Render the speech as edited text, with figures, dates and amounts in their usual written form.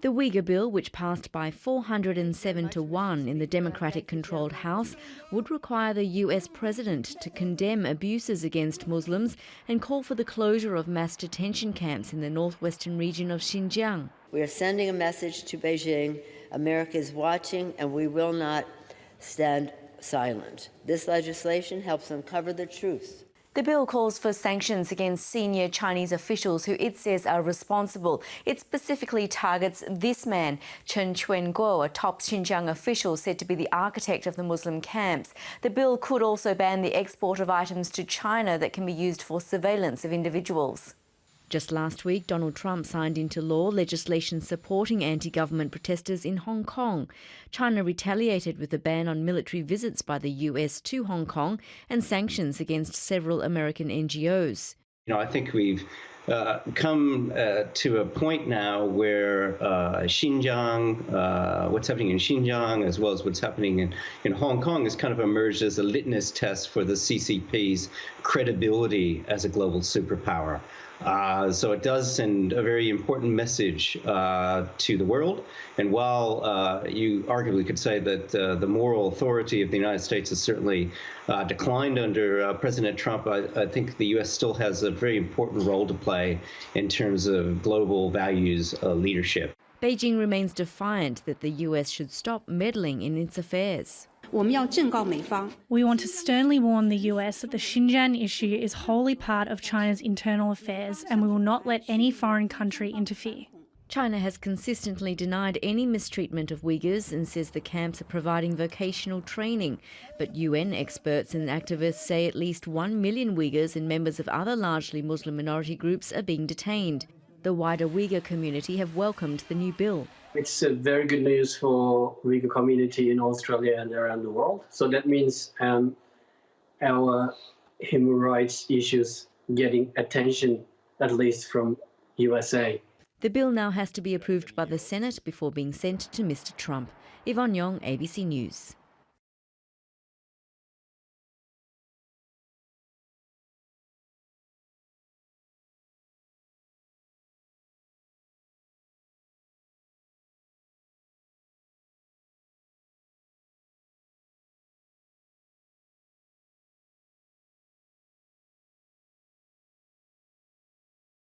The Uyghur bill, which passed by 407 to 1 in the Democratic-controlled House, would require the US president to condemn abuses against Muslims and call for the closure of mass detention camps in the northwestern region of Xinjiang. We are sending a message to Beijing. America is watching, and we will not stand silent. This legislation helps uncover the truth. The bill calls for sanctions against senior Chinese officials who it says are responsible. It specifically targets this man, Chen Chuan-guo, a top Xinjiang official said to be the architect of the Muslim camps. The bill could also ban the export of items to China that can be used for surveillance of individuals. Just last week, Donald Trump signed into law legislation supporting anti-government protesters in Hong Kong. China retaliated with a ban on military visits by the US to Hong Kong and sanctions against several American NGOs. I think we've come to a point now where Xinjiang, what's happening in Xinjiang, as well as what's happening in Hong Kong, has kind of emerged as a litmus test for the CCP's credibility as a global superpower. So it does send a very important message to the world. And while you arguably could say that the moral authority of the United States has certainly declined under President Trump, I think the U.S. still has a very important role to play in terms of global values leadership. Beijing remains defiant that the US should stop meddling in its affairs. We want to sternly warn the US that the Xinjiang issue is wholly part of China's internal affairs and we will not let any foreign country interfere. China has consistently denied any mistreatment of Uyghurs and says the camps are providing vocational training. But UN experts and activists say at least 1 million Uyghurs and members of other largely Muslim minority groups are being detained. The wider Uyghur community have welcomed the new bill. It's very good news for Uyghur community in Australia and around the world. So that means our human rights issues getting attention, at least from USA. The bill now has to be approved by the Senate before being sent to Mr. Trump. Yvonne, Yong, ABC News.